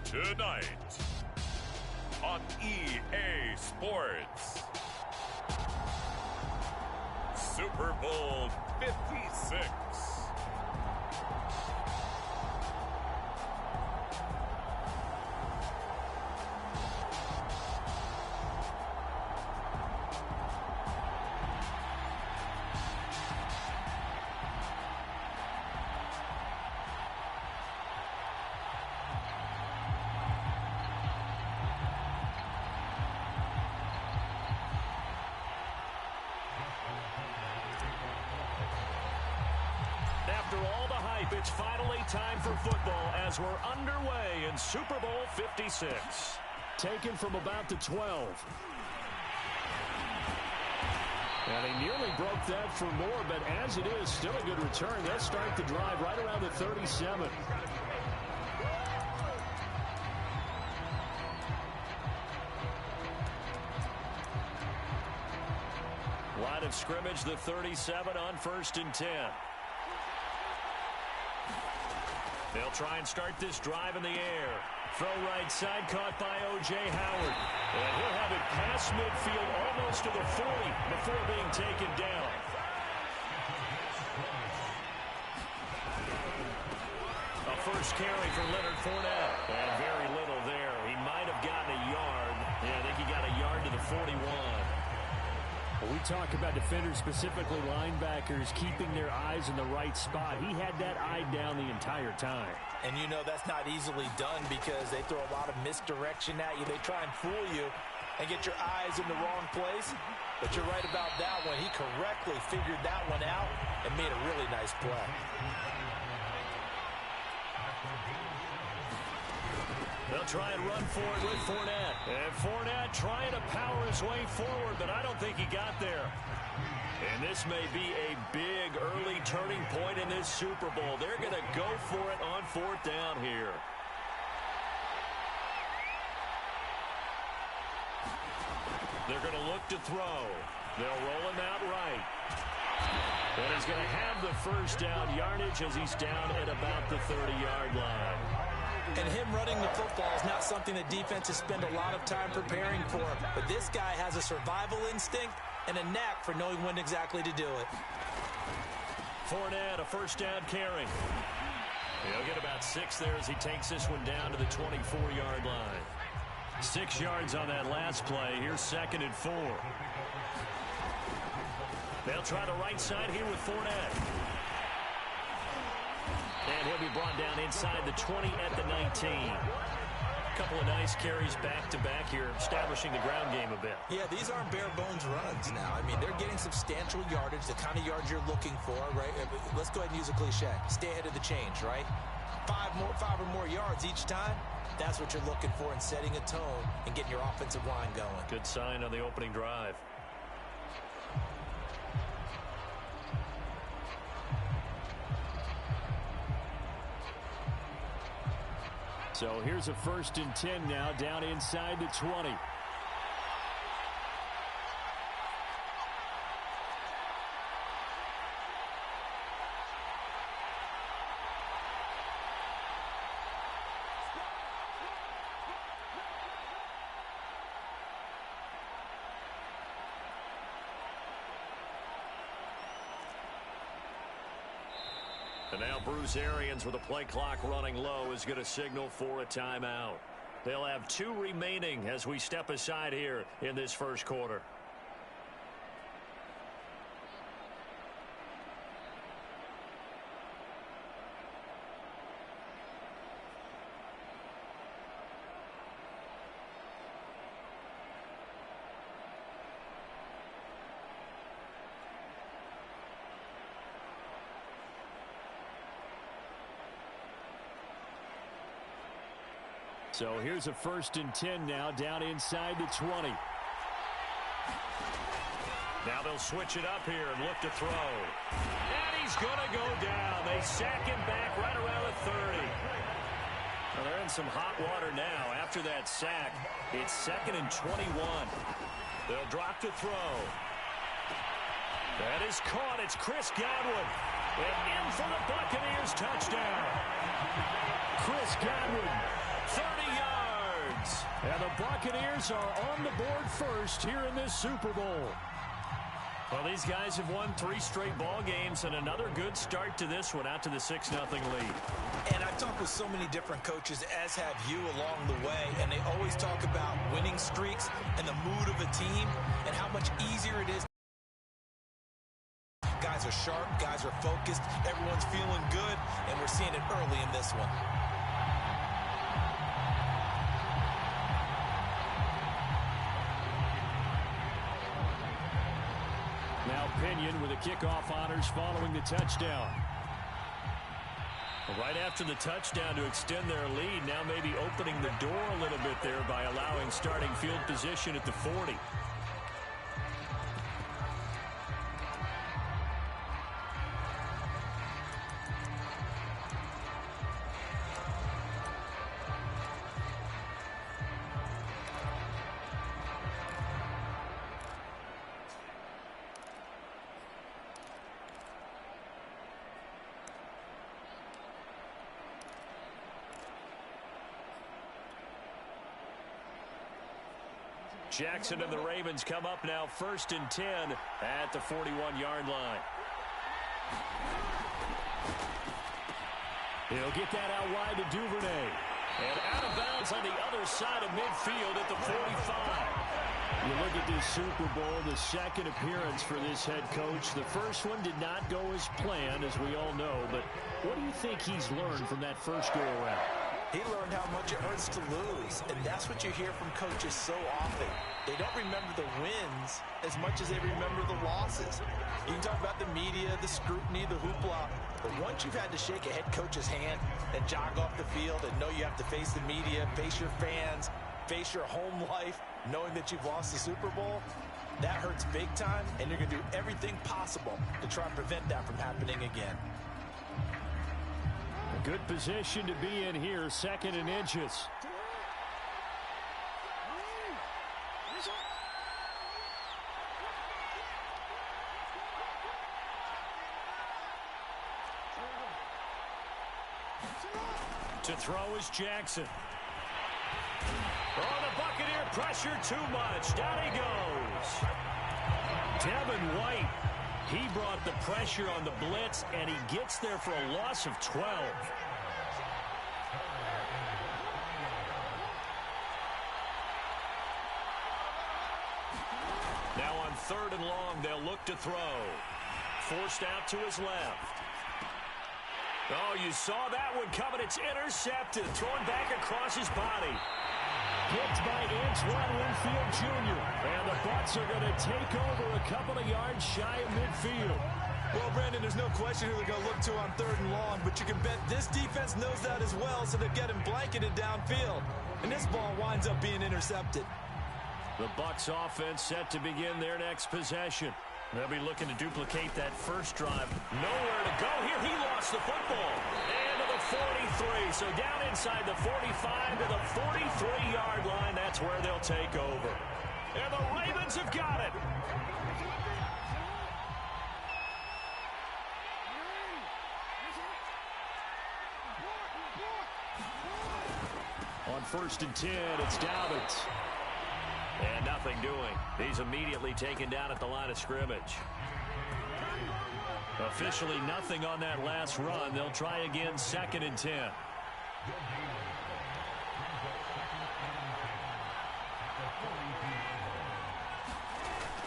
Tonight on EA Sports, Super Bowl 56. After all the hype, it's finally time for football as we're underway in Super Bowl 56. Taken from about the 12. And he nearly broke that for more, but as it is, still a good return. They'll start the drive right around the 37. Line of scrimmage, the 37 on 1st and 10. They'll try and start this drive in the air. Throw right side, caught by O.J. Howard. And he'll have it past midfield almost to the 40 before being taken down. A first carry for Leonard Fournette. And very little there. He might have gotten a yard. Yeah, I think he got a yard to the 41. Well, we talk about defenders, specifically linebackers, keeping their eyes in the right spot. He had that eye down the entire time. And you know that's not easily done because they throw a lot of misdirection at you. They try and fool you and get your eyes in the wrong place. But you're right about that one. He correctly figured that one out and made a really nice play. They'll try and run for it with Fournette. And Fournette trying to power his way forward, but I don't think he got there. And this may be a big early turning point in this Super Bowl. They're going to go for it on 4th down here. They're going to look to throw. They'll roll him out right. And he's going to have the first down yardage as he's down at about the 30-yard line. And him running the football is not something that defenses spend a lot of time preparing for. But this guy has a survival instinct and a knack for knowing when exactly to do it. Fournette, a first down carry. He'll get about 6 there as he takes this one down to the 24-yard line. 6 yards on that last play. Here's 2nd and 4. They'll try the right side here with Fournette. And he'll be brought down inside the 20 at the 19. A couple of nice carries back-to-back here, establishing the ground game a bit. Yeah, these aren't bare-bones runs now. I mean, they're getting substantial yardage, the kind of yards you're looking for, right? Let's go ahead and use a cliche. Stay ahead of the change, right? 5 or more yards each time, that's what you're looking for in setting a tone and getting your offensive line going. Good sign on the opening drive. So here's a 1st and 10 now, down inside the 20. And now Bruce Arians, with the play clock running low, is going to signal for a timeout. They'll have 2 remaining as we step aside here in this first quarter. So here's a 1st and 10 now, down inside the 20. Now they'll switch it up here and look to throw. And he's going to go down. They sack him back right around the 30. Well, they're in some hot water now. After that sack, it's 2nd and 21. They'll drop to throw. That is caught. It's Chris Godwin. And in for the Buccaneers touchdown. Chris Godwin 30 yards. And the Buccaneers are on the board first here in this Super Bowl. Well, these guys have won 3 straight ball games and another good start to this one out to the 6-0 lead. And I've talked with so many different coaches, as have you, along the way, and they always talk about winning streaks and the mood of a team and how much easier it is. Guys are sharp, guys are focused, everyone's feeling good, and we're seeing it early in this one. Now Pinion with the kickoff honors following the touchdown. Right after the touchdown to extend their lead, now maybe opening the door a little bit there by allowing starting field position at the 40. Jackson and the Ravens come up now 1st and 10 at the 41-yard line. He'll get that out wide to Duvernay. And out of bounds on the other side of midfield at the 45. You look at this Super Bowl, the second appearance for this head coach. The first one did not go as planned, as we all know. But what do you think he's learned from that first go-around? He learned how much it hurts to lose, and that's what you hear from coaches so often. They don't remember the wins as much as they remember the losses. You can talk about the media, the scrutiny, the hoopla, but once you've had to shake a head coach's hand and jog off the field and know you have to face the media, face your fans, face your home life, knowing that you've lost the Super Bowl, that hurts big time, and you're going to do everything possible to try and prevent that from happening again. A good position to be in here, 2nd and inches. To throw is Jackson. Oh, the Buccaneer pressure too much. Down he goes. Devin White. He brought the pressure on the blitz, and he gets there for a loss of 12. Now on 3rd and long, they'll look to throw. Forced out to his left. Oh, you saw that one coming. It's intercepted. Thrown back across his body. Picked by Antoine Winfield Jr. And the Bucs are going to take over a couple of yards shy of midfield. Well, Brandon, there's no question who they're going to look to on 3rd and long, but you can bet this defense knows that as well, so they're getting blanketed downfield. And this ball winds up being intercepted. The Bucs offense set to begin their next possession. They'll be looking to duplicate that first drive. Nowhere to go here. He lost the football. And to the 43. So down inside the 45 to the 43-yard line. That's where they'll take over. And the Ravens have got it. On 1st and 10, it's Dobbins. And nothing doing. He's immediately taken down at the line of scrimmage. Officially nothing on that last run. They'll try again 2nd and 10.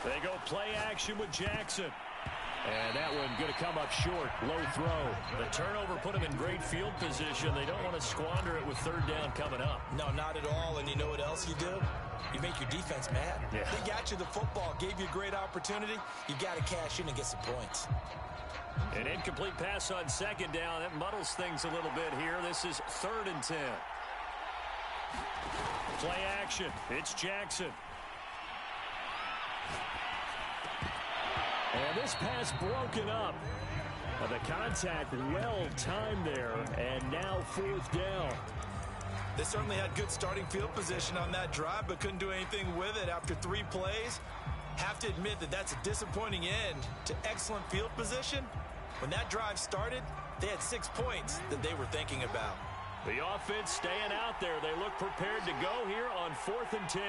They go play action with Jackson. And that one going to come up short. Low throw. The turnover put him in great field position. They don't want to squander it with 3rd down coming up. No, not at all. And you know what else you do? You make your defense mad. Yeah. They got you the football, gave you a great opportunity. You got to cash in and get some points. An incomplete pass on 2nd down. That muddles things a little bit here. This is 3rd and 10. Play action. It's Jackson. And this pass broken up. The contact well timed there. And now 4th down. They certainly had good starting field position on that drive, but couldn't do anything with it after 3 plays. Have to admit that that's a disappointing end to excellent field position. When that drive started, they had 6 points that they were thinking about. The offense staying out there. They look prepared to go here on 4th and 10.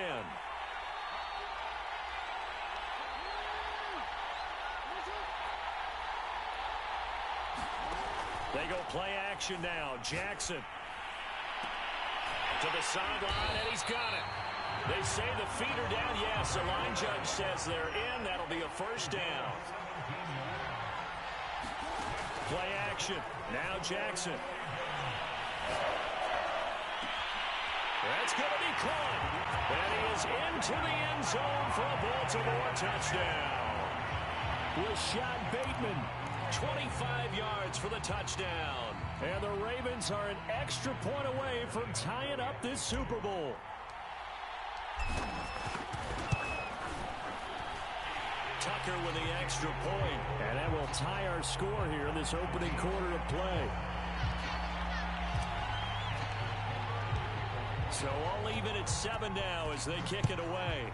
They go play action now. Jackson to the sideline, and he's got it. They say the feet are down. Yes, the line judge says they're in. That'll be a first down. Play action. Now Jackson. That's going to be caught. And he is into the end zone for a Baltimore touchdown. Rashad Bateman, 25 yards for the touchdown. And the Ravens are an extra point away from tying up this Super Bowl. Tucker with the extra point. And that will tie our score here in this opening quarter of play. So all even at 7 now as they kick it away.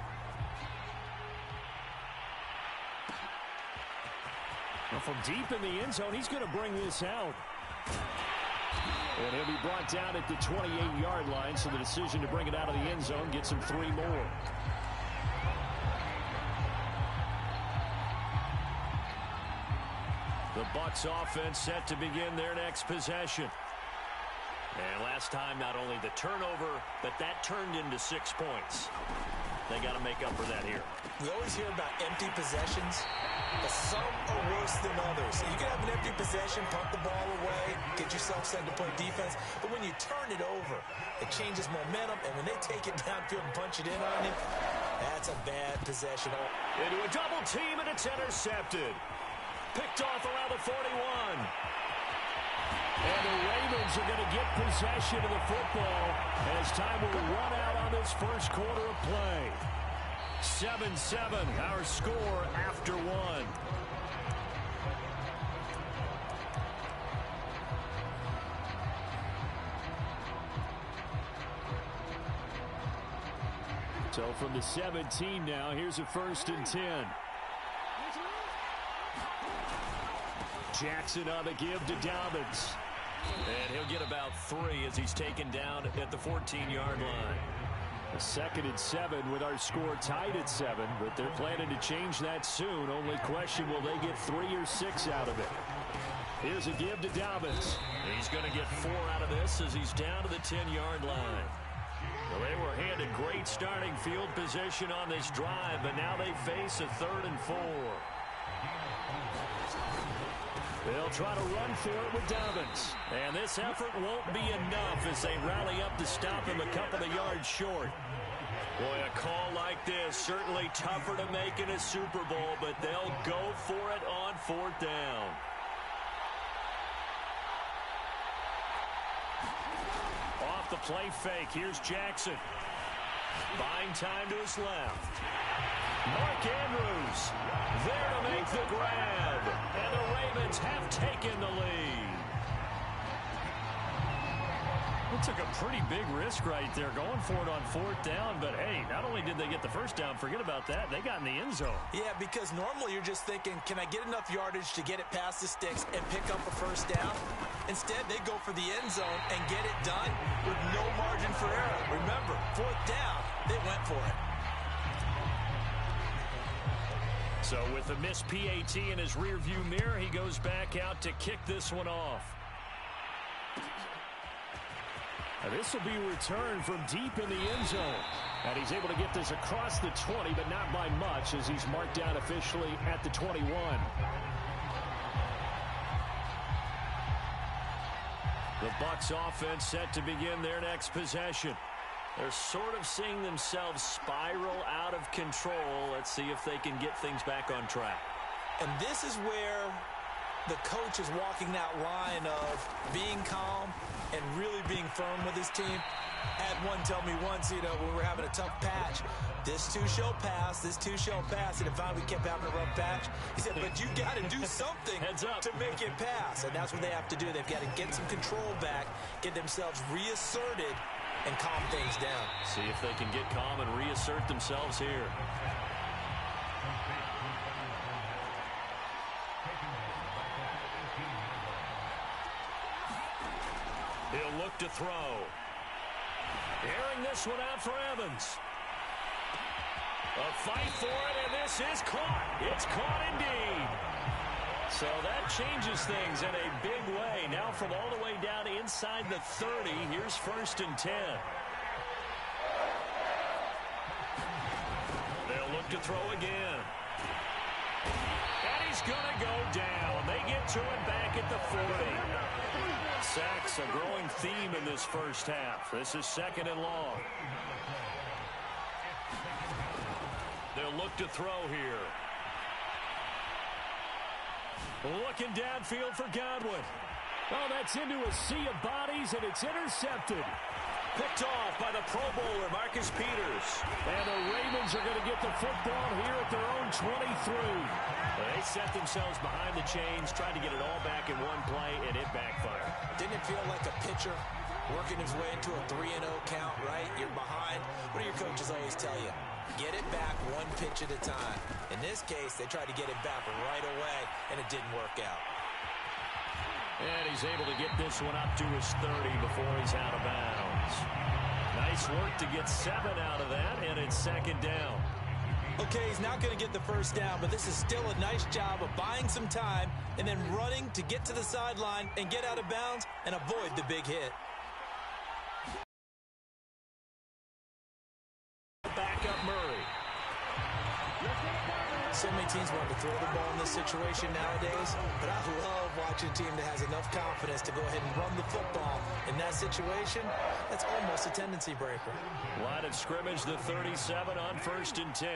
Well, from deep in the end zone, he's going to bring this out. And he'll be brought down at the 28-yard line, so the decision to bring it out of the end zone gets him 3 more. The Bucs offense set to begin their next possession. And last time, not only the turnover, but that turned into 6 points. They got to make up for that here. We always hear about empty possessions, but some are worse than others. You can have an empty possession, punt the ball away, get yourself set to play defense, but when you turn it over, it changes momentum, and when they take it downfield and punch it in on you, that's a bad possession. Into a double team, and it's intercepted. Picked off around the 41. And the Ravens are going to get possession of the football as time will run out on this first quarter of play. 7-7, our score after 1. So from the 17 now, here's a 1st and 10. Jackson on the give to Dobbins. And he'll get about 3 as he's taken down at the 14-yard line. A 2nd and 7 with our score tied at 7, but they're planning to change that soon. Only question, will they get 3 or 6 out of it? Here's a give to Dobbins. He's going to get 4 out of this as he's down to the 10-yard line. Well, they were handed great starting field position on this drive, but now they face a 3rd and 4. They'll try to run for it with Dobbins. And this effort won't be enough as they rally up to stop him a couple of yards short. Boy, a call like this, certainly tougher to make in a Super Bowl, but they'll go for it on 4th down. Off the play fake, here's Jackson. Buying time to his left. Mark Andrews there to make the grab. And the Ravens have taken the lead. It took a pretty big risk right there going for it on 4th down. But, hey, not only did they get the first down, forget about that, they got in the end zone. Yeah, because normally you're just thinking, can I get enough yardage to get it past the sticks and pick up a first down? Instead, they go for the end zone and get it done with no margin for error. Remember, 4th down, they went for it. So with a missed PAT in his rearview mirror, he goes back out to kick this one off. And this will be returned from deep in the end zone. And he's able to get this across the 20, but not by much as he's marked down officially at the 21. The Bucs offense set to begin their next possession. They're sort of seeing themselves spiral out of control. Let's see if they can get things back on track. And this is where the coach is walking that line of being calm and really being firm with his team. I had one tell me once, when we were having a tough patch, this too shall pass, this too shall pass. And if we kept having a rough patch, he said, but you got to do something to make it pass. And that's what they have to do. They've got to get some control back, get themselves reasserted, and calm things down. See if they can get calm and reassert themselves here. He'll look to throw. Airing this one out for Evans. A fight for it, and this is caught. It's caught indeed. So that changes things in a big way. Now from all the way down inside the 30, here's 1st and 10. They'll look to throw again. And he's going to go down. They get to it back at the 40. Sacks, a growing theme in this first half. This is 2nd and long. They'll look to throw here. Looking downfield for Godwin. Oh, that's into a sea of bodies, and it's intercepted. Picked off by the Pro Bowler, Marcus Peters. And the Ravens are going to get the football here at their own 23. They set themselves behind the chains, tried to get it all back in one play, and it backfired. Didn't it feel like a pitcher working his way into a 3-0 count, right? You're behind. What do your coaches always tell you? Get it back one pitch at a time. In this case, they tried to get it back right away, and it didn't work out. And he's able to get this one up to his 30 before he's out of bounds. Nice work to get 7 out of that, and it's 2nd down. Okay, he's not going to get the first down, but this is still a nice job of buying some time and then running to get to the sideline and get out of bounds and avoid the big hit. Back up Murray. So many teams want to throw the ball in this situation nowadays, but I love watching a team that has enough confidence to go ahead and run the football. In that situation, that's almost a tendency breaker. Line of scrimmage, the 37 on 1st and 10.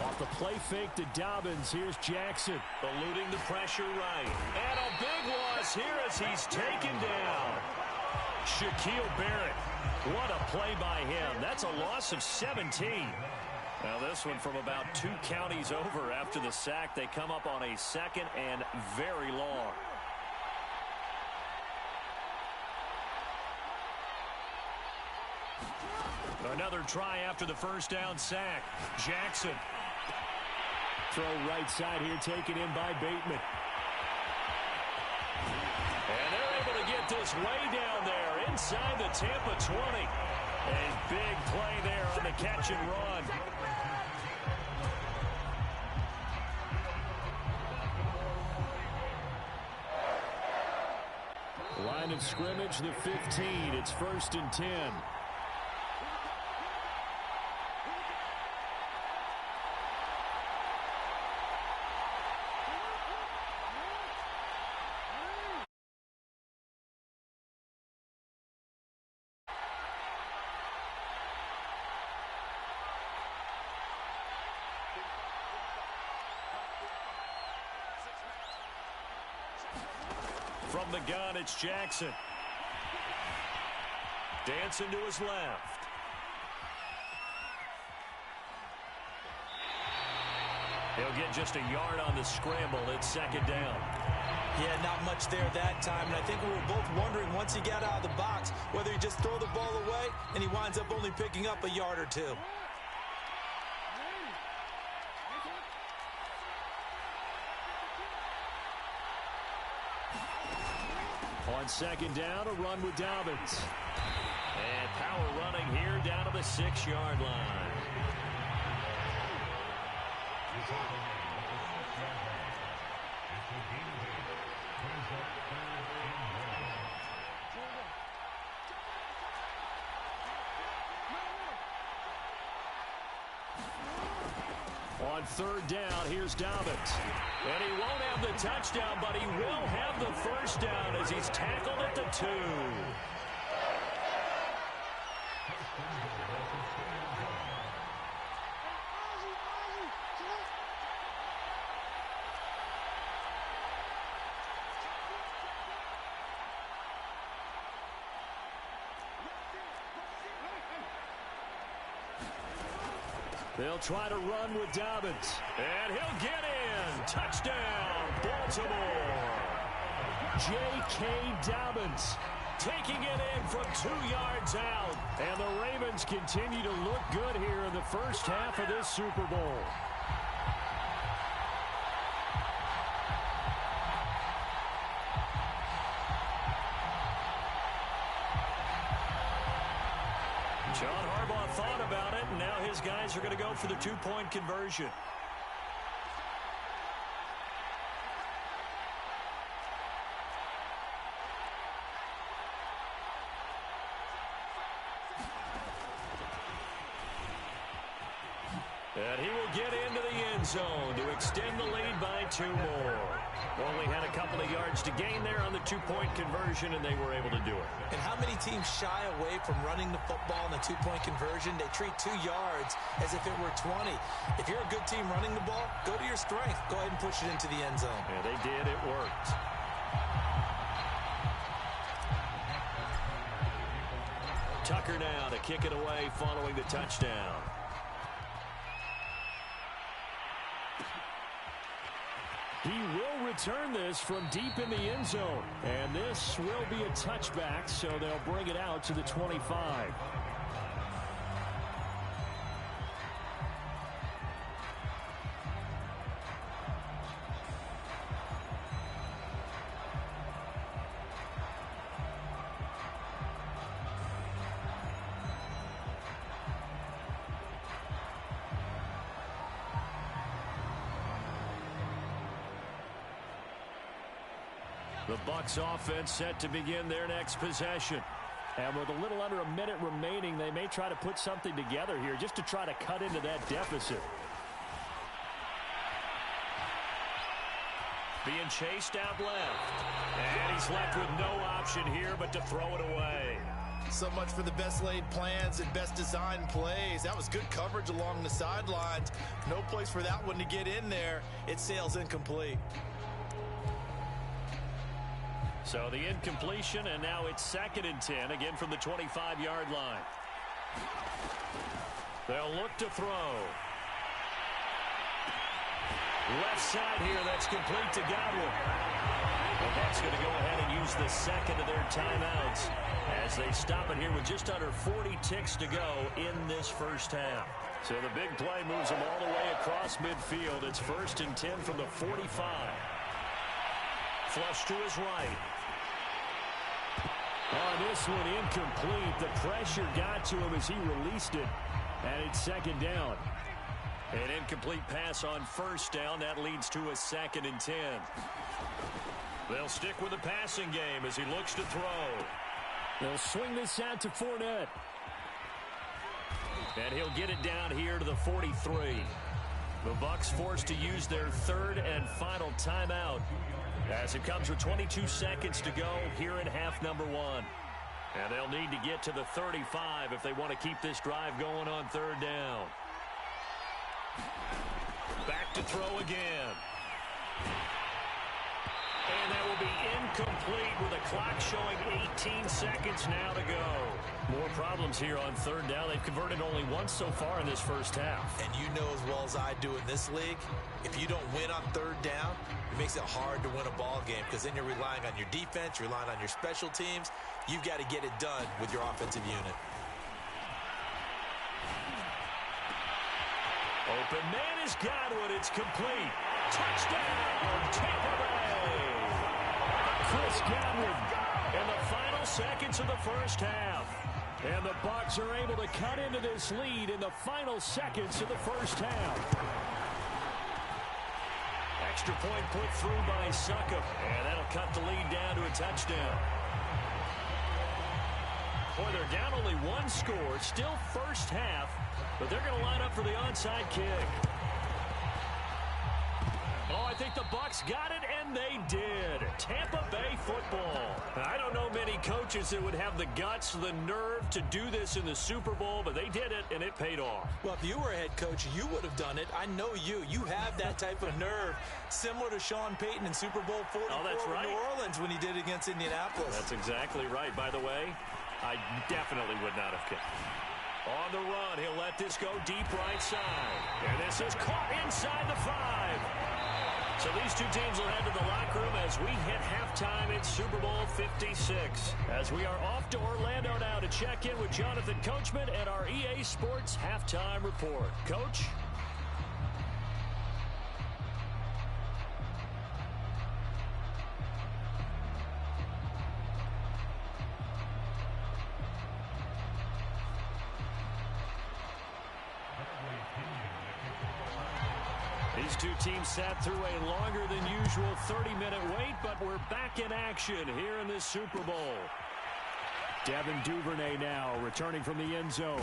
Off the play fake to Dobbins, here's Jackson. Eluding the pressure right. And a big loss here as he's taken down. Shaquille Barrett. What a play by him. That's a loss of 17. Now this one from about 2 counties over after the sack. They come up on a 2nd and very long. Another try after the first down sack. Jackson. Throw right side here taken in by Bateman. And they're able to get this way down there inside the Tampa 20. A big play there on the catch and run. Line of scrimmage, the 15. It's 1st and 10. From the gun, it's Jackson. Dancing to his left. He'll get just a yard on the scramble. It's 2nd down. Yeah, not much there that time. And I think we were both wondering once he got out of the box whether he just throw the ball away and he winds up only picking up a yard or 2. On 2nd down, a run with Dobbins. And power running here down to the 6-yard line. On 3rd down, here's Dobbins. And he won't have the touchdown, but he will have the first down as he's tackled at the 2. They'll try to run with Dobbins. And he'll get in. Touchdown, Baltimore. J.K. Dobbins taking it in from 2 yards out. And the Ravens continue to look good here in the first half of this Super Bowl. Harbaugh thought about it, and now his guys are going to go for the two-point conversion. And he will get into the end zone to extend the lead by 2 more. Only had a couple of yards to gain there on the two-point conversion, and they were able to do it. And how many teams shy away from running the football in a two-point conversion? They treat 2 yards as if it were 20. If you're a good team running the ball, go to your strength. Go ahead and push it into the end zone. Yeah, they did. It worked. Tucker now to kick it away following the touchdown. He will return this from deep in the end zone. And this will be a touchback, so they'll bring it out to the 25. The Bucs offense set to begin their next possession. And with a little under a minute remaining, they may try to put something together here just to try to cut into that deficit. Being chased out left. And he's left with no option here but to throw it away. So much for the best laid plans and best designed plays. That was good coverage along the sidelines. No place for that one to get in there. It sails incomplete. So the incompletion, and now it's 2nd and 10, again from the 25-yard line. They'll look to throw. Left side here, that's complete to Godwin. And that's going to go ahead and use the second of their timeouts as they stop it here with just under 40 ticks to go in this first half. So the big play moves them all the way across midfield. It's 1st and 10 from the 45. Flush to his right. On this one, incomplete. The pressure got to him as he released it. And it's 2nd down. An incomplete pass on 1st down. That leads to a 2nd and 10. They'll stick with the passing game as he looks to throw. They'll swing this out to Fournette. And he'll get it down here to the 43. The Bucs forced to use their 3rd and final timeout as it comes with 22 seconds to go here in half number 1. And they'll need to get to the 35 if they want to keep this drive going on 3rd down. Back to throw again. And that will be incomplete with a clock showing 18 seconds now to go. More problems here on 3rd down. They've converted only once so far in this first half. And you know as well as I do in this league, if you don't win on 3rd down, it makes it hard to win a ball game because then you're relying on your defense, you're relying on your special teams. You've got to get it done with your offensive unit. Open man is Godwin. It's complete. Touchdown, Tampa Bay. Chris Godwin in the final seconds of the first half. And the Bucs are able to cut into this lead in the final seconds of the first half. Extra point put through by Succop. And that'll cut the lead down to a touchdown. Boy, they're down only 1 score. Still first half. But they're going to line up for the onside kick. Oh, I think the Bucs got it, and they did. Tampa Bay football. I don't know many coaches that would have the guts, the nerve to do this in the Super Bowl, but they did it, and it paid off. Well, if you were a head coach, you would have done it. I know you. You have that type of nerve, similar to Sean Payton in Super Bowl 44 in New Orleans when he did against Indianapolis. That's exactly right. By the way, I definitely would not have kicked. On the run, he'll let this go deep right side. And this is caught inside the 5. So these two teams will head to the locker room as we hit halftime in Super Bowl 56. As we are off to Orlando now to check in with Jonathan Coachman and our EA Sports Halftime Report. Coach? These two teams sat through a longer than usual 30-minute wait, but we're back in action here in this Super Bowl. Devin Duvernay now returning from the end zone.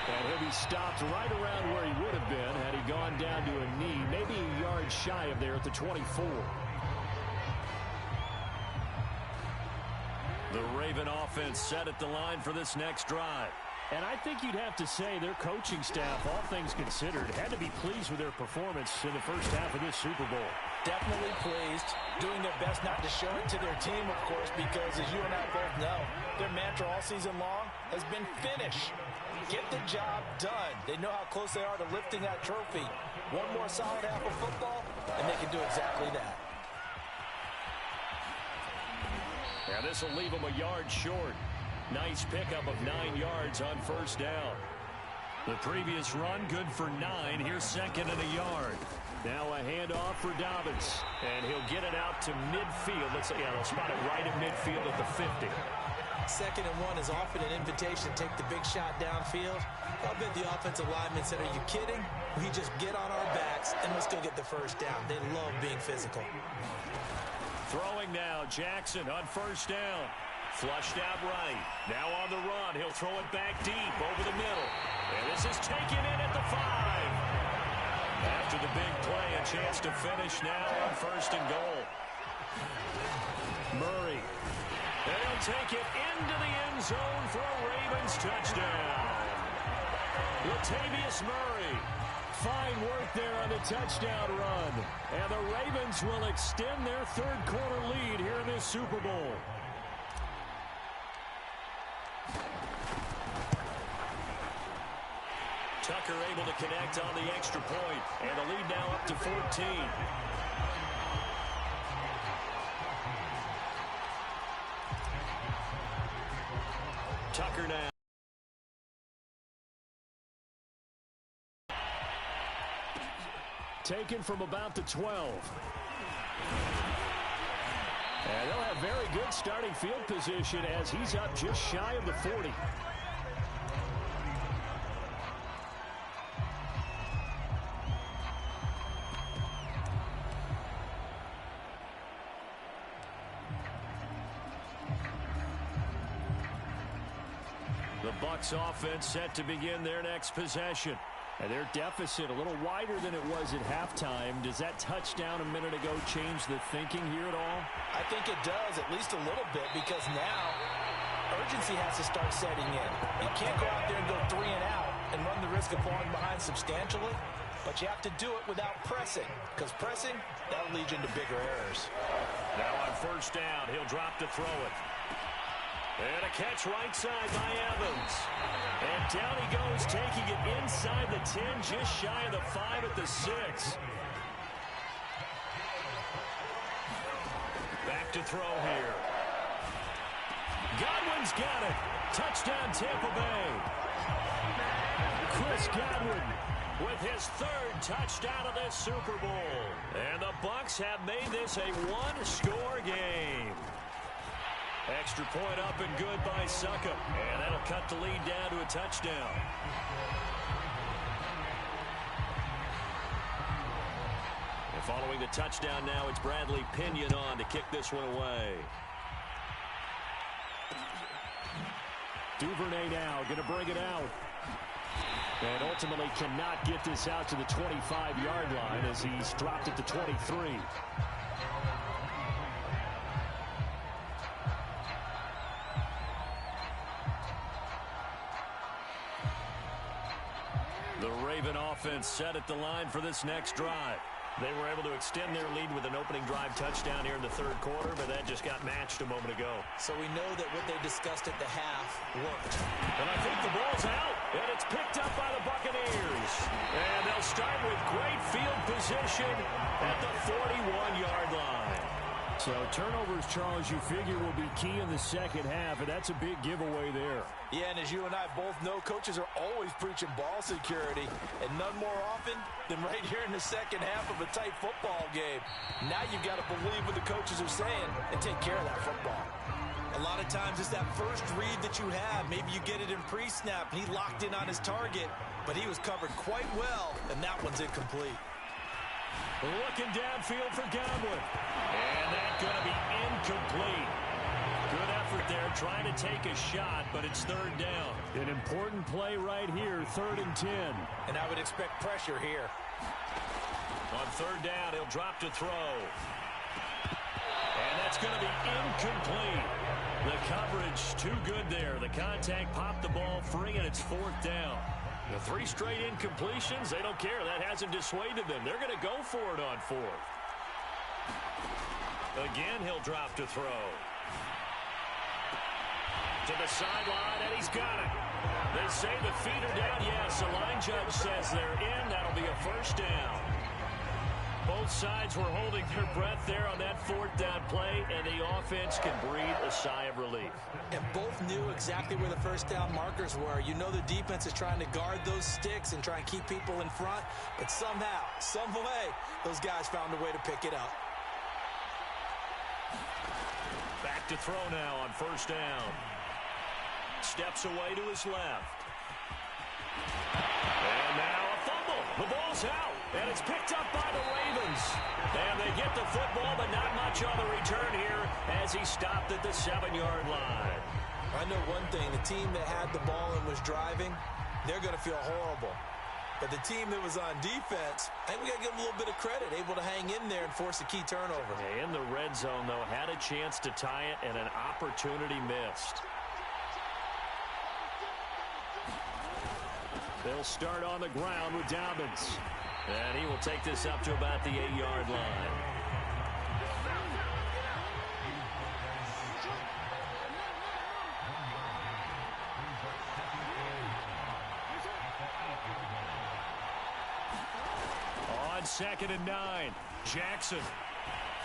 And he'll be stopped right around where he would have been had he gone down to a knee, maybe a yard shy of there at the 24. The Raven offense set at the line for this next drive. And I think you'd have to say their coaching staff, all things considered, had to be pleased with their performance in the first half of this Super Bowl. Definitely pleased, doing their best not to show it to their team, of course, because as you and I both know, their mantra all season long has been finish. Get the job done. They know how close they are to lifting that trophy. One more solid half of football, and they can do exactly that. Yeah, this will leave them a yard short. Nice pickup of 9 yards on first down. The previous run, good for 9. Here's second and a yard. Now a handoff for Dobbins. And he'll get it out to midfield. They'll spot it right in midfield at the 50. Second and 1 is often an invitation to take the big shot downfield. I'll bet the offensive lineman said, are you kidding? We just get on our backs and let's go get the first down. They love being physical. Throwing now, Jackson on first down. Flushed out right. Now on the run. He'll throw it back deep over the middle. And this is taken in at the 5. After the big play, a chance to finish now on first and goal. Murray. They'll take it into the end zone for a Ravens touchdown. Latavius Murray. Fine work there on the touchdown run. And the Ravens will extend their third quarter lead here in this Super Bowl. Tucker able to connect on the extra point, and the lead now up to 14. Tucker now. Taken from about the 12. And they'll have very good starting field position as he's up just shy of the 40. The Bucs offense set to begin their next possession. And their deficit a little wider than it was at halftime. Does that touchdown a minute ago change the thinking here at all? I think it does, at least a little bit, because now urgency has to start setting in. You can't go out there and go 3 and out and run the risk of falling behind substantially, but you have to do it without pressing, because pressing, that'll lead you into bigger errors. Now on first down, he'll drop to throw it. And a catch right side by Evans. And down he goes, taking it inside the 10, just shy of the 5 at the 6. Back to throw here. Godwin's got it. Touchdown, Tampa Bay. Chris Godwin with his 3rd touchdown of this Super Bowl. And the Bucs have made this a one-score game. Extra point up and good by Suckup. And that'll cut the lead down to a touchdown. And following the touchdown now, it's Bradley Pinion on to kick this one away. Duvernay now going to bring it out. And ultimately cannot get this out to the 25-yard line as he's dropped it to 23. The Raven offense set at the line for this next drive. They were able to extend their lead with an opening drive touchdown here in the 3rd quarter, but that just got matched a moment ago. So we know that what they discussed at the half worked. And I think the ball's out, and it's picked up by the Buccaneers. And they'll start with great field position at the 41-yard line. So turnovers, Charles, you figure will be key in the second half, and that's a big giveaway there. Yeah, and as you and I both know, coaches are always preaching ball security, and none more often than right here in the second half of a tight football game. Now you've got to believe what the coaches are saying and take care of that football. A lot of times it's that first read that you have. Maybe you get it in pre-snap, and he locked in on his target, but he was covered quite well, and that one's incomplete. Looking downfield for Godwin. And that's going to be incomplete. Good effort there, trying to take a shot, but it's third down. An important play right here, 3rd and 10. And I would expect pressure here. On third down, he'll drop to throw. And that's going to be incomplete. The coverage too good there. The contact popped the ball free, and it's 4th down. The 3 straight incompletions, they don't care. That hasn't dissuaded them. They're going to go for it on 4th. Again, he'll drop to throw. To the sideline, and he's got it. They say the feet are down. Yes, the line judge says they're in. That'll be a first down. Both sides were holding their breath there on that 4th down play, and the offense can breathe a sigh of relief. And both knew exactly where the first down markers were. You know the defense is trying to guard those sticks and try and keep people in front, but somehow, some way, those guys found a way to pick it up. Back to throw now on first down. Steps away to his left. And now a fumble. The ball's out, and it's picked up by the Ravens. And they get the football, but not much on the return here as he stopped at the 7-yard line. I know one thing. The team that had the ball and was driving, they're going to feel horrible. But the team that was on defense, I think we got to give them a little bit of credit, able to hang in there and force a key turnover. In the red zone, though, had a chance to tie it, and an opportunity missed. They'll start on the ground with Dobbins. And he will take this up to about the 8-yard line. On 2nd and 9, Jackson.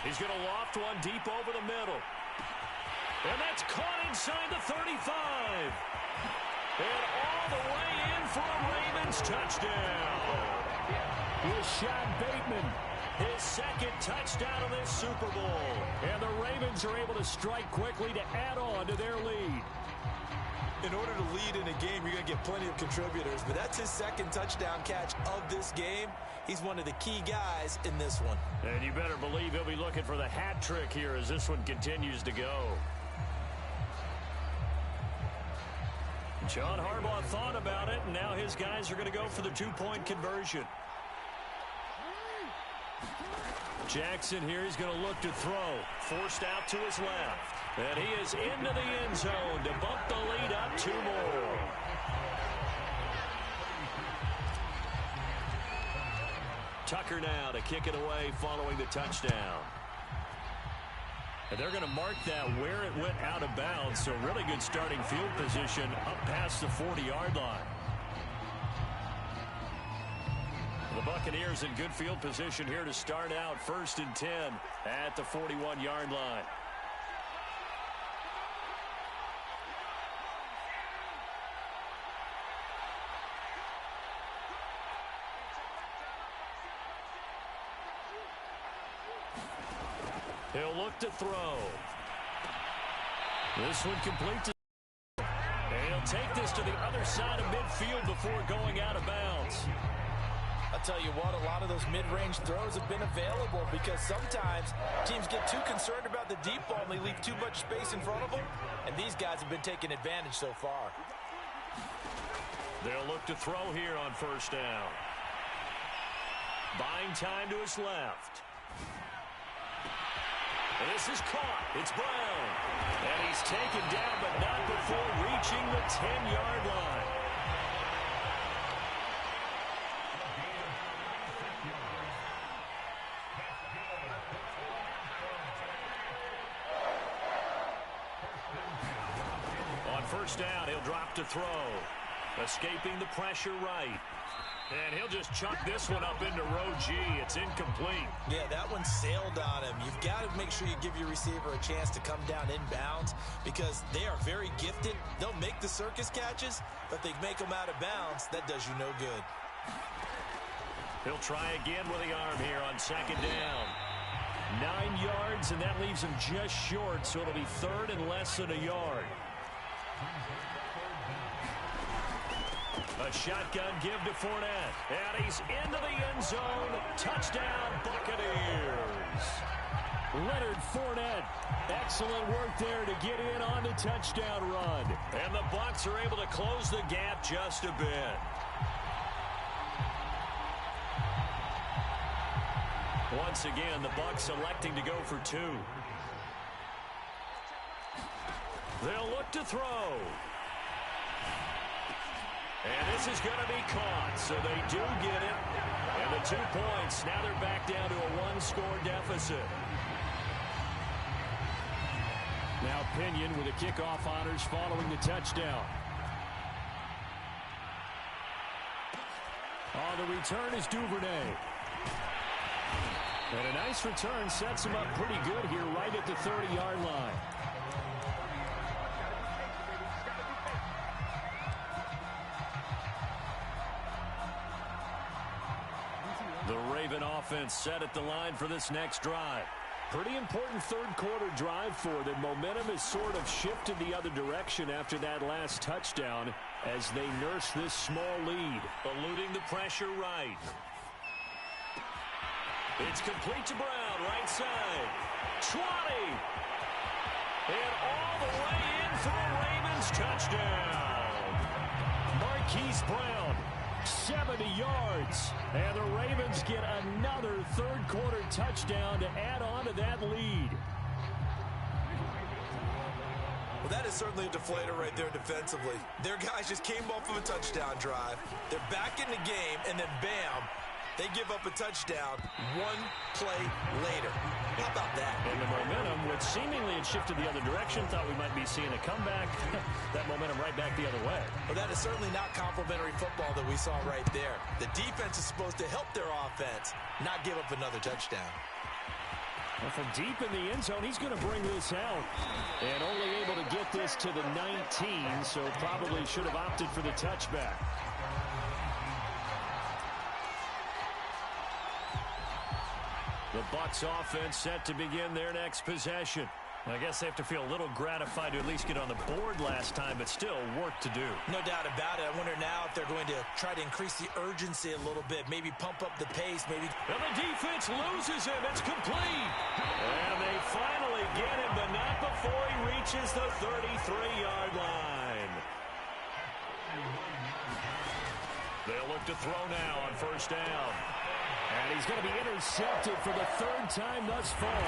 He's going to loft one deep over the middle. And that's caught inside the 35. And all the way in for a Ravens touchdown. Rashad Bateman, his 2nd touchdown of this Super Bowl. And the Ravens are able to strike quickly to add on to their lead. In order to lead in a game, you're going to get plenty of contributors, but that's his 2nd touchdown catch of this game. He's one of the key guys in this one. And you better believe he'll be looking for the hat trick here as this one continues to go. John Harbaugh thought about it, and now his guys are going to go for the 2-point conversion. Jackson here, he's going to look to throw. Forced out to his left. And he is into the end zone to bump the lead up 2 more. Tucker now to kick it away following the touchdown. And they're going to mark that where it went out of bounds, so really good starting field position up past the 40-yard line. The Buccaneers in good field position here to start out 1st and 10 at the 41-yard line. He'll look to throw. This one complete to... And he'll take this to the other side of midfield before going out of bounds. I'll tell you what, a lot of those mid-range throws have been available because sometimes teams get too concerned about the deep ball and they leave too much space in front of them, and these guys have been taking advantage so far. They'll look to throw here on first down. Buying time to his left. And this is caught. It's Brown. And he's taken down, but not before reaching the 10-yard line. On first down, he'll drop to throw. Escaping the pressure right. And he'll just chuck this one up into row G. It's incomplete. Yeah, that one sailed on him. You've got to make sure you give your receiver a chance to come down inbounds because they are very gifted. They'll make the circus catches, but they make them out of bounds. That does you no good. He'll try again with the arm here on second down. 9 yards, and that leaves him just short, so it'll be third and less than a yard. A shotgun give to Fournette, and he's into the end zone. Touchdown, Buccaneers. Leonard Fournette, excellent work there to get in on the touchdown run. And the Bucs are able to close the gap just a bit. Once again, the Bucs electing to go for 2. They'll look to throw. And this is going to be caught, so they do get it. And the 2 points, now they're back down to a 1-score deficit. Now Pinion with the kickoff honors following the touchdown. On the return is Duvernay. And a nice return sets him up pretty good here right at the 30-yard line. The Raven offense set at the line for this next drive. Pretty important third-quarter drive for them. Momentum has sort of shifted the other direction after that last touchdown as they nurse this small lead. Eluding the pressure right. It's complete to Brown, right side. 20! And all the way in for a Ravens touchdown. Marquise Brown, 70 yards. And the Ravens get another third-quarter touchdown to add on to that lead. Well, that is certainly a deflator right there defensively. Their guys just came off of a touchdown drive. They're back in the game, and then bam, they give up a touchdown 1 play later. How about that? And the momentum, which seemingly had shifted the other direction, thought we might be seeing a comeback. That momentum right back the other way. Well, that is certainly not complimentary football that we saw right there. The defense is supposed to help their offense, not give up another touchdown. Well, from deep in the end zone, he's going to bring this out. And only able to get this to the 19, so probably should have opted for the touchback. The Bucs offense set to begin their next possession. I guess they have to feel a little gratified to at least get on the board last time, but still work to do. No doubt about it. I wonder now if they're going to try to increase the urgency a little bit, maybe pump up the pace, maybe. And the defense loses him. It's complete. And they finally get him, but not before he reaches the 33-yard line. They'll look to throw now on first down. And he's going to be intercepted for the 3rd time thus far.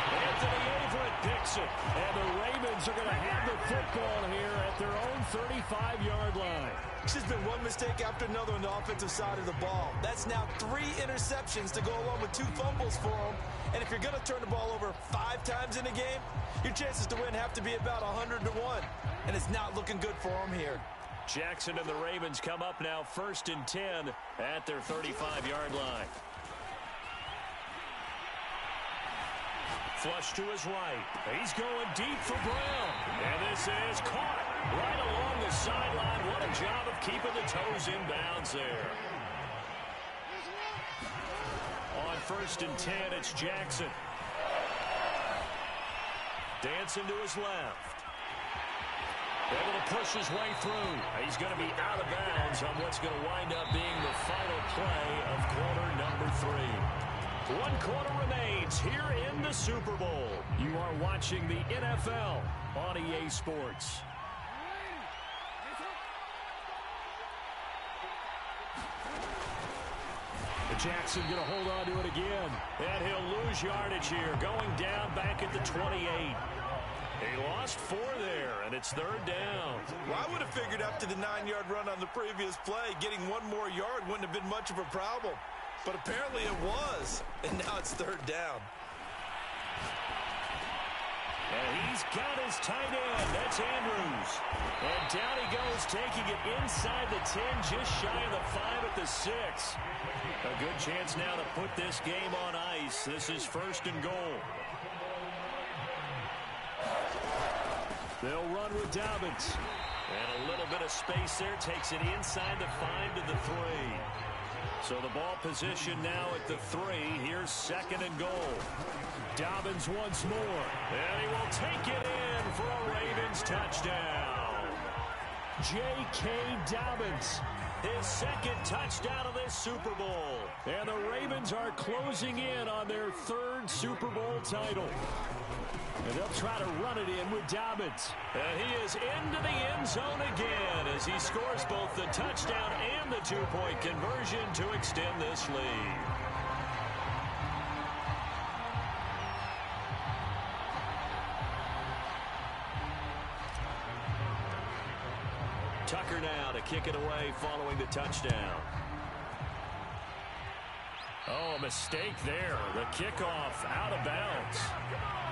Anthony Averett picks it. And the Ravens are going to have the football here at their own 35-yard line. It's just been one mistake after another on the offensive side of the ball. That's now 3 interceptions to go along with 2 fumbles for them. And if you're going to turn the ball over 5 times in a game, your chances to win have to be about 100 to 1. And it's not looking good for them here. Jackson and the Ravens come up now 1st and 10 at their 35-yard line. Flush to his right. He's going deep for Brown. And this is caught right along the sideline. What a job of keeping the toes in bounds there. On 1st and 10, it's Jackson. Dancing to his left. Able to push his way through. He's going to be out of bounds on what's going to wind up being the final play of quarter number 3. 1 quarter remains here in the Super Bowl. You are watching the NFL on EA Sports. Jackson going to hold on to it again. And he'll lose yardage here. Going down back at the 28. He lost 4 there, and it's 3rd down. Well, I would have figured up to the 9-yard run on the previous play, getting 1 more yard wouldn't have been much of a problem. But apparently it was, and now it's 3rd down. And he's got his tight end. That's Andrews. And down he goes, taking it inside the 10, just shy of the 5 at the 6. A good chance now to put this game on ice. This is 1st and goal. They'll run with Dobbins. And a little bit of space there. Takes it inside the 5 to the 3. So the ball position now at the 3. Here's 2nd and goal. Dobbins once more. And he will take it in for a Ravens touchdown. J.K. Dobbins, his 2nd touchdown of this Super Bowl. And the Ravens are closing in on their 3rd Super Bowl title. And they'll try to run it in with Dobbins. And he is into the end zone again as he scores both the touchdown and the 2-point conversion to extend this lead. Tucker now to kick it away following the touchdown. Oh, a mistake there. The kickoff out of bounds.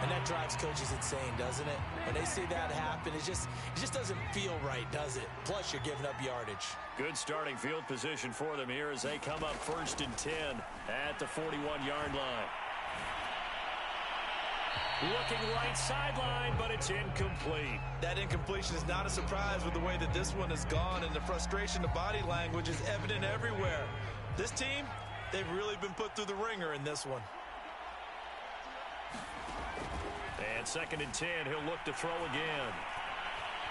And that drives coaches insane, doesn't it? When they see that happen, it just doesn't feel right, does it? Plus, you're giving up yardage. Good starting field position for them here as they come up 1st and 10 at the 41-yard line. Looking right sideline, but it's incomplete. That incompletion is not a surprise with the way that this one has gone, and the frustration, the body language is evident everywhere. This team, they've really been put through the ringer in this one. And 2nd and 10, he'll look to throw again.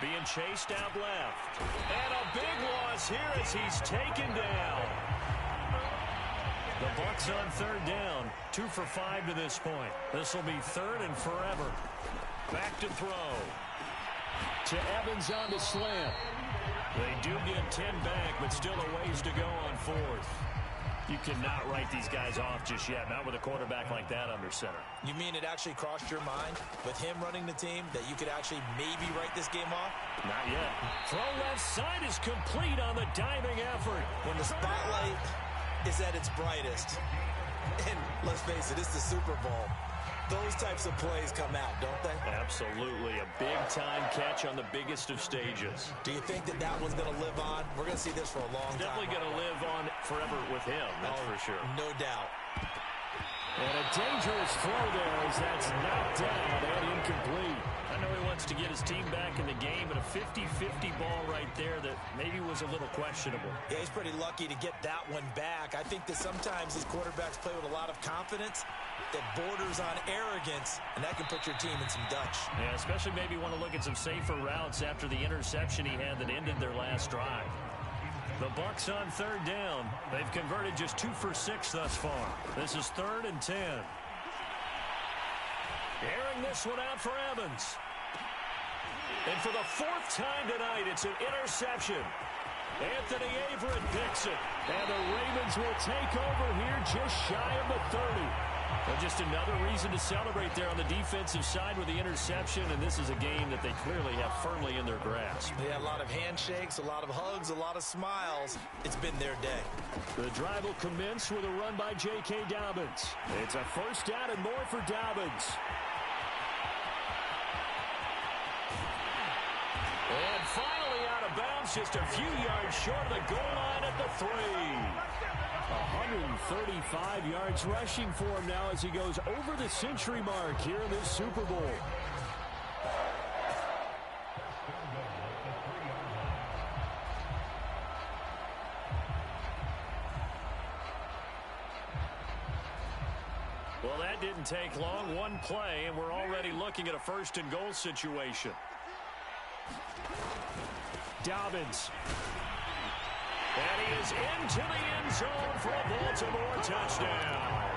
Being chased out left. And a big loss here as he's taken down. The Bucs on 3rd down. 2 for 5 to this point. This will be 3rd and forever. Back to throw. To Evans on the slant. They do get 10 back, but still a ways to go on 4th. You cannot write these guys off just yet, not with a quarterback like that under center. You mean it actually crossed your mind with him running the team that you could actually maybe write this game off? Not yet. Throw left side is complete on the diving effort. When the spotlight is at its brightest, and let's face it, it's the Super Bowl, those types of plays come out, don't they? Absolutely. A big-time catch on the biggest of stages. Do you think that that one's going to live on? We're going to see this for a long time. Definitely going to live on forever with him, that's for sure. No doubt. And a dangerous throw there as that's knocked down and incomplete. I know he wants to get his team back in the game, but a 50-50 ball right there that maybe was a little questionable. Yeah, he's pretty lucky to get that one back. I think that sometimes these quarterbacks play with a lot of confidence that borders on arrogance, and that can put your team in some Dutch. Yeah, especially maybe want to look at some safer routes after the interception he had that ended their last drive. The Bucs on 3rd down. They've converted just 2 for 6 thus far. This is 3rd and 10. Airing this one out for Evans. And for the 4th time tonight, it's an interception. Anthony Averett picks it. And the Ravens will take over here just shy of the 30. Well, just another reason to celebrate there on the defensive side with the interception, and this is a game that they clearly have firmly in their grasp. They had a lot of handshakes, a lot of hugs, a lot of smiles. It's been their day. The drive will commence with a run by J.K. Dobbins. It's a 1st down and more for Dobbins. And finally out of bounds, just a few yards short of the goal line at the 3. 135 yards rushing for him now as he goes over the century mark here in this Super Bowl. Well, that didn't take long. One play, and we're already looking at a 1st and goal situation. Dobbins. And he is into the end zone for a Baltimore touchdown.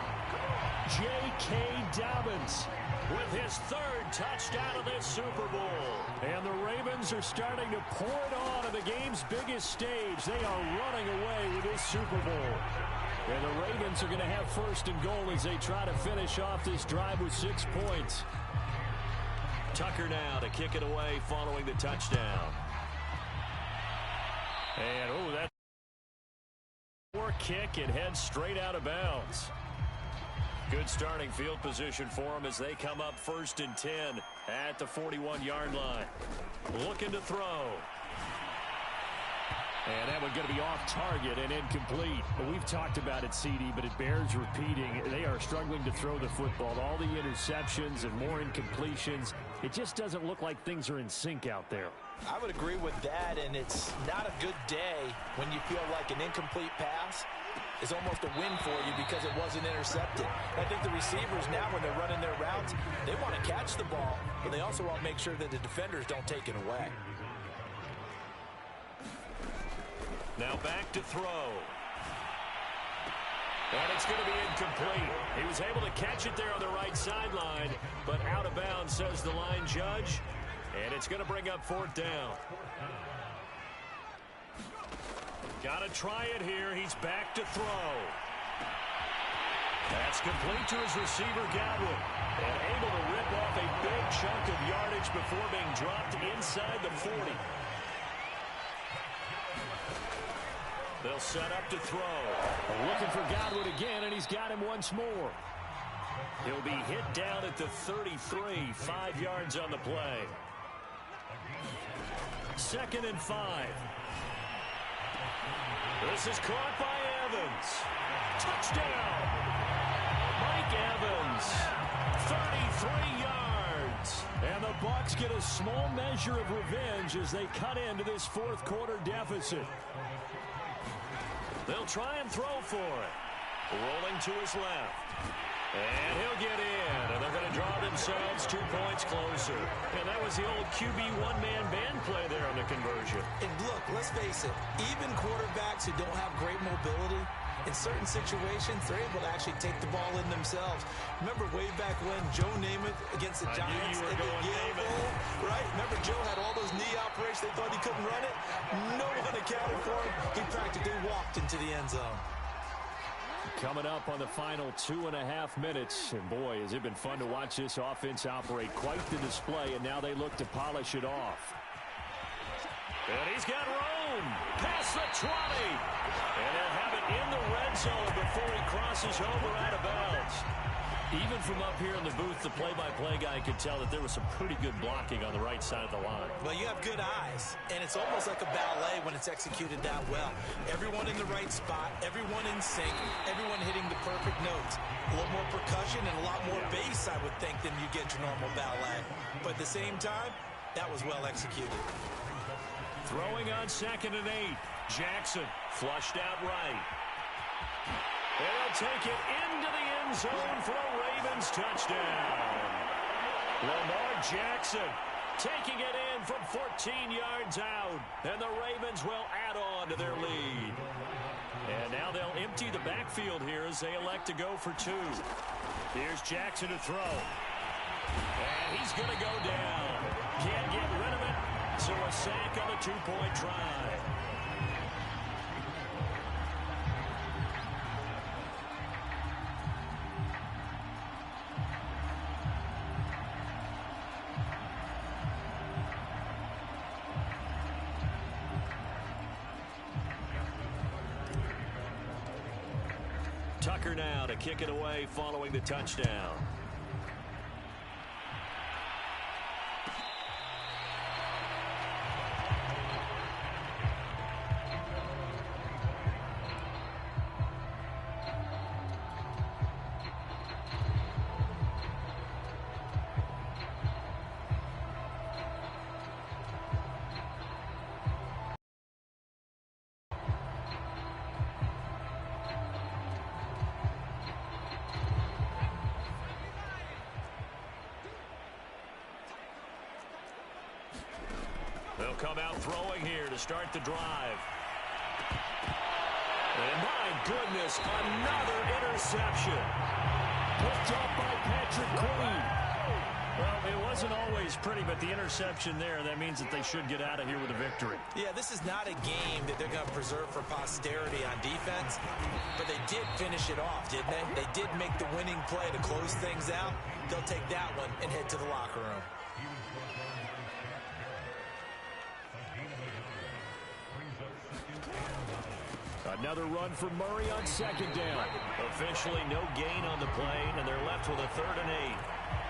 J.K. Dobbins with his 3rd touchdown of this Super Bowl. And the Ravens are starting to pour it on the game's biggest stage. They are running away with this Super Bowl. And the Ravens are going to have 1st and goal as they try to finish off this drive with 6 points. Tucker now to kick it away following the touchdown. And, oh, that's a kick. It heads straight out of bounds. Good starting field position for them as they come up 1st and 10 at the 41-yard line. Looking to throw. And that one going to be off target and incomplete. Well, we've talked about it, CD, but it bears repeating. They are struggling to throw the football. All the interceptions and more incompletions. It just doesn't look like things are in sync out there. I would agree with that, and it's not a good day when you feel like an incomplete pass is almost a win for you because it wasn't intercepted. I think the receivers now, when they're running their routes, they want to catch the ball, but they also want to make sure that the defenders don't take it away. Now back to throw. And it's going to be incomplete. He was able to catch it there on the right sideline, but out of bounds, says the line judge. And it's going to bring up 4th down. Got to try it here. He's back to throw. That's complete to his receiver, Godwin. And able to rip off a big chunk of yardage before being dropped inside the 40. They'll set up to throw. Looking for Godwin again, and he's got him once more. He'll be hit down at the 33, 5 yards on the play. 2nd and 5. This is caught by Evans. Touchdown! Mike Evans, 33 yards. And the Bucs get a small measure of revenge as they cut into this 4th quarter deficit. They'll try and throw for it. Rolling to his left. And he'll get in. And they're going to draw themselves 2 points closer. And that was the old QB one-man band play there on the conversion. And look, let's face it, even quarterbacks who don't have great mobility, in certain situations, they're able to actually take the ball in themselves. Remember way back when Joe Namath against the Giants in the Yale Bowl, right? Remember Joe had all those knee operations. They thought he couldn't run it. No one accounted for him. He practically walked into the end zone. Coming up on the final 2.5 minutes. And boy, has it been fun to watch this offense operate. Quite the display, and now they look to polish it off. And he's got room. Past the 20. And they'll have it in the red zone before he crosses over out of bounds. Even from up here in the booth, the play-by-play guy could tell that there was some pretty good blocking on the right side of the line. Well, you have good eyes, and it's almost like a ballet when it's executed that well. Everyone in the right spot, everyone in sync, everyone hitting the perfect notes. A little more percussion and a lot more bass, I would think, than you get your normal ballet. But at the same time, that was well executed. Throwing on 2nd and 8. Jackson flushed out right. They'll take it into the end zone for a Ravens touchdown. Lamar Jackson taking it in from 14 yards out. And the Ravens will add on to their lead. And now they'll empty the backfield here as they elect to go for 2. Here's Jackson to throw. And he's going to go down. Can't get rid of it. So a sack on the 2-point try. Tucker now to kick it away following the touchdown. They'll come out throwing here to start the drive. And my goodness, another interception. Picked up by Patrick Queen. Well, it wasn't always pretty, but the interception there, that means that they should get out of here with a victory. Yeah, this is not a game that they're going to preserve for posterity on defense, but they did finish it off, didn't they? They did make the winning play to close things out. They'll take that one and head to the locker room. Another run for Murray on 2nd down. Officially no gain on the play, and they're left with a 3rd and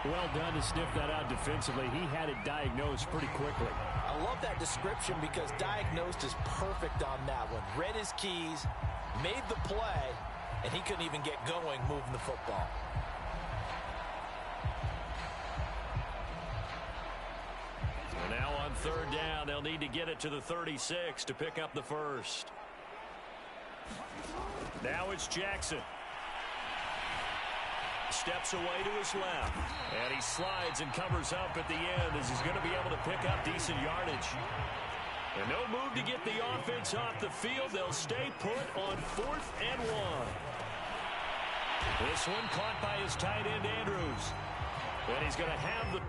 8. Well done to sniff that out defensively. He had it diagnosed pretty quickly. I love that description because diagnosed is perfect on that one. Read his keys, made the play, and he couldn't even get going moving the football. And now on third down. They'll need to get it to the 36 to pick up the first. Now it's Jackson. Steps away to his left. And he slides and covers up at the end as he's going to be able to pick up decent yardage. And no move to get the offense off the field. They'll stay put on 4th and 1. This one caught by his tight end, Andrews. And he's going to have the...